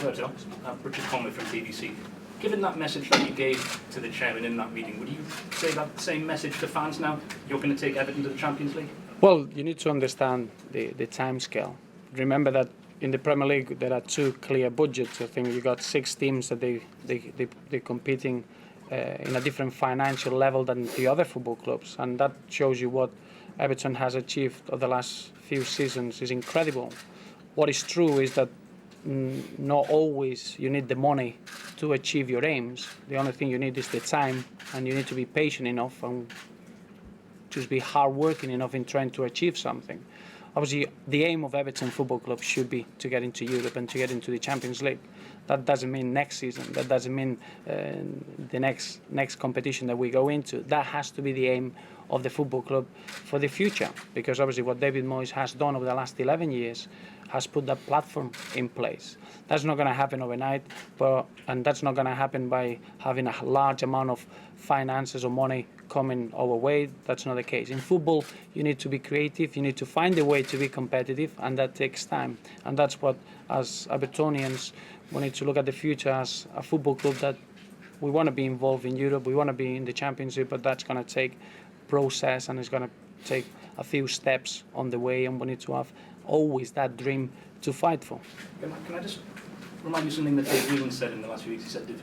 Roberto, Richard Conway from BBC. Given that message that you gave to the chairman in that meeting, would you say that same message to fans now? You're going to take Everton to the Champions League? Well, you need to understand the time scale. Remember that in the Premier League there are two clear budgets. I think you got 6 teams that they're competing in a different financial level than the other football clubs, and that shows you what Everton has achieved over the last few seasons is incredible. What is true is that not always you need the money to achieve your aims. The only thing you need is the time, and you need to be patient enough and just be hard-working enough in trying to achieve something. Obviously, the aim of Everton Football Club should be to get into Europe and to get into the Champions League. That doesn't mean next season. That doesn't mean the next competition that we go into. That has to be the aim of the football club for the future, because obviously what David Moyes has done over the last 11 years has put that platform in place. That's not going to happen overnight, and that's not going to happen by having a large amount of finances or money coming our way. That's not the case. In football, you need to be creative, you need to find a way to be competitive, and that takes time. And that's what, as Evertonians, we need to look at the future as a football club that we want to be involved in Europe, we want to be in the Championship, but that's going to take process and it's going to take a few steps on the way, and we need to have always that dream to fight for. Can I just remind you something that Dave Wigan said in the last few weeks? He said that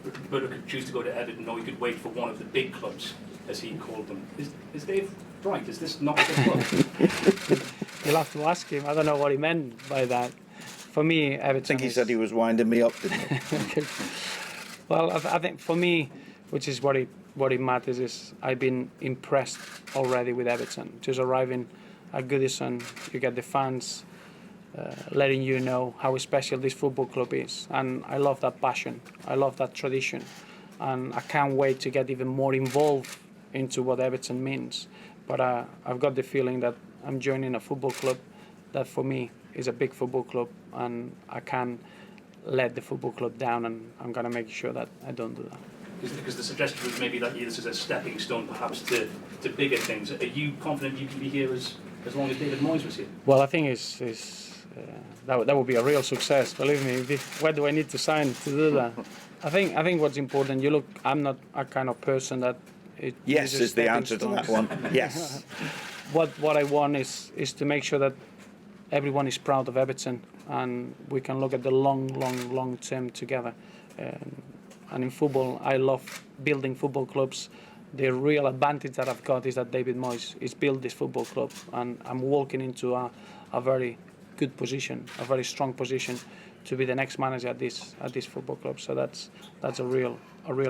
Roberto could choose to go to Everton, or he could wait for one of the big clubs, as he called them. Is Dave right? Is this not the club? You'll have to ask him. I don't know what he meant by that. For me, Everton. I think he said he was winding me up, didn't he? Well, I think for me, which is what it matters, is I've been impressed already with Everton. Just arriving at Goodison, you get the fans letting you know how special this football club is, and I love that passion. I love that tradition, and I can't wait to get even more involved into what Everton means. But I've got the feeling that I'm joining a football club that for me is a big football club, and I can't let the football club down, and I'm going to make sure that I don't do that. Because the suggestion was maybe that this is a stepping stone perhaps to bigger things. Are you confident you can be here as long as David Moyes was here? Well, I think that would be a real success. Believe me. Where do I need to sign to do that? I think what's important. You look. I'm not a kind of person that. Yes is the answer to that one. Yes. What I want is to make sure that everyone is proud of Everton, and we can look at the long term together. And in football, I love building football clubs. The real advantage that I've got is that David Moyes has built this football club, and I'm walking into a very good position, a very strong position, to be the next manager at this football club. So that's a real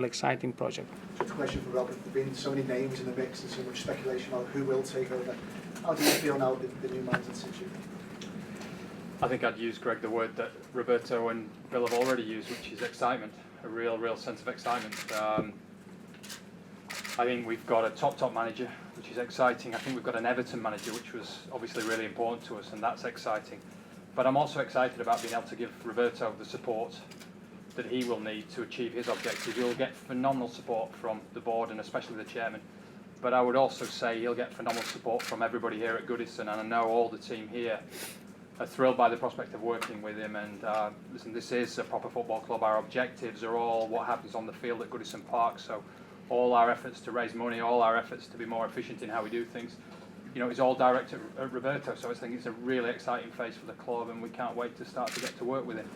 exciting project. Just a question for Robert. There've been so many names in the mix and so much speculation about who will take over. How do you feel now with the new manager since you? I think I'd use, Greg, the word that Roberto and Bill have already used, which is excitement. A real sense of excitement. I think we've got a top manager, which is exciting. I think we've got an Everton manager, which was obviously really important to us, and that's exciting. But I'm also excited about being able to give Roberto the support that he will need to achieve his objectives. He'll get phenomenal support from the board and especially the chairman. But I would also say he'll get phenomenal support from everybody here at Goodison, and I know all the team here are thrilled by the prospect of working with him. And listen, this is a proper football club. Our objectives are all what happens on the field at Goodison Park. So all our efforts to raise money, all our efforts to be more efficient in how we do things, is all directed at Roberto. So I think it's a really exciting phase for the club, and we can't wait to start to get to work with him.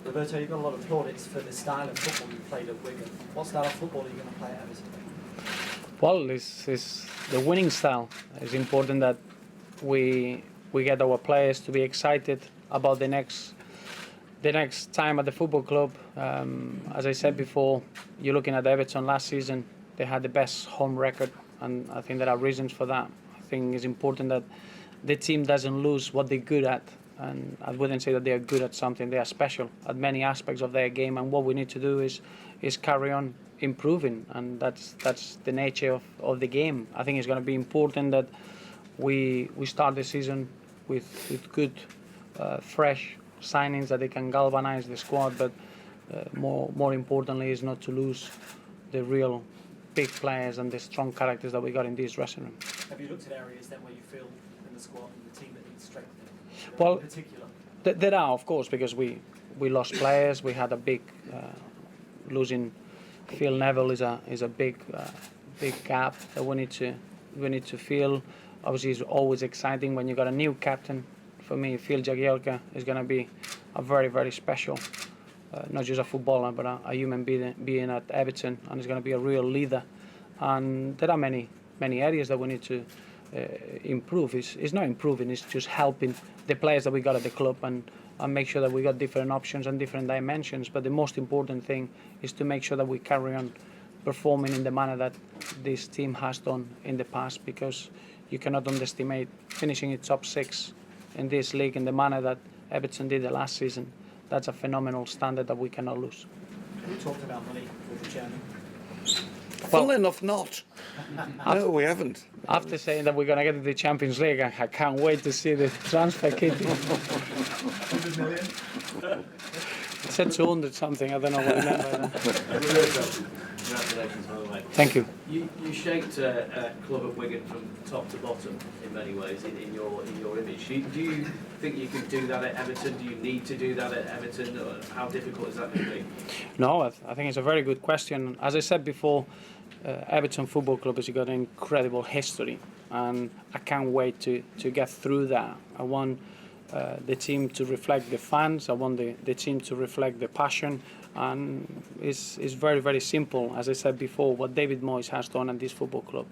Roberto, you've got a lot of plaudits for the style of football you played at Wigan. What style of football are you going to play at Everton? Well, it's the winning style. It's important that we get our players to be excited about the next time at the football club. As I said before, you're looking at Everton last season. They had the best home record, and I think there are reasons for that. I think it's important that the team doesn't lose what they're good at. And I wouldn't say that they are good at something. They are special at many aspects of their game, and what we need to do is carry on improving, and that's the nature of the game. I think it's going to be important that we start the season with good, fresh signings that they can galvanize the squad, but more importantly is not to lose the real big players and the strong characters that we got in this dressing room. Have you looked at areas then where you feel in the squad and the team that needs strengthening? Well, in particular? There are, of course, because we lost players. We had a big losing. Phil Neville is a big gap that we need to fill. Obviously, it's always exciting when you got a new captain. For me, Phil Jagielka is going to be a very, very special, not just a footballer, but a human being at Everton, and he's going to be a real leader. And there are many areas that we need to improve. It's not improving, it's just helping the players that we got at the club and make sure that we got different options and different dimensions. But the most important thing is to make sure that we carry on performing in the manner that this team has done in the past, because you cannot underestimate finishing in top 6 in this league in the manner that Everton did the last season. That's a phenomenal standard that we cannot lose. We talked about money with the chairman. Funnily enough, not. No, we haven't. After saying that we're going to get to the Champions League, I can't wait to see the transfer kit. 100 million. It said 200 something, I don't know what it meant by that. Congratulations, by the way. Thank you. You shaped a club at Wigan from top to bottom in many ways in your image. Do you think you can do that at Everton? Do you need to do that at Everton? Or how difficult is that going to be? No, I think it's a very good question. As I said before, Everton Football Club has got an incredible history, and I can't wait to get through that. I want the team to reflect the fans. I want the team to reflect the passion, and it's very, very simple. As I said before, what David Moyes has done at this football club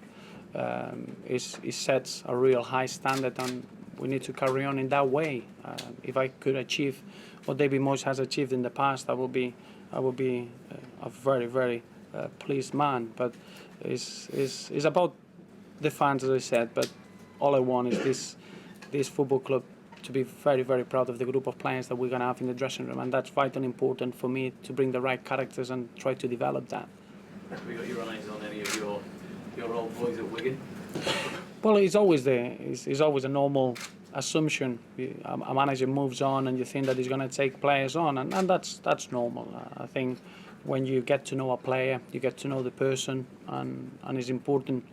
is sets a real high standard, and we need to carry on in that way. If I could achieve what David Moyes has achieved in the past, I would be a very, very pleased man. But it's about the fans, as I said. But all I want is this football club to be very, very proud of the group of players that we're going to have in the dressing room, and that's vitally important for me to bring the right characters and try to develop that. Have you got your eyes on any of your old boys at Wigan? Well, it's always a normal assumption. A manager moves on, and you think that he's going to take players on, and that's normal. I think when you get to know a player, you get to know the person, and it's important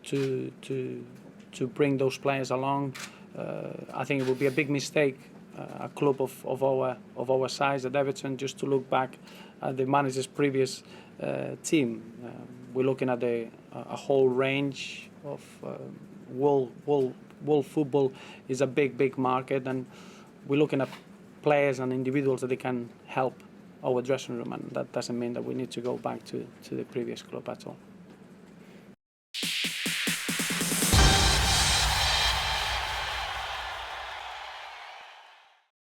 to bring those players along. I think it would be a big mistake, a club of our size at Everton, just to look back at the manager's previous team. We're looking at a whole range of world football is a big market, and we're looking at players and individuals that they can help our dressing room, and that doesn't mean that we need to go back to the previous club at all.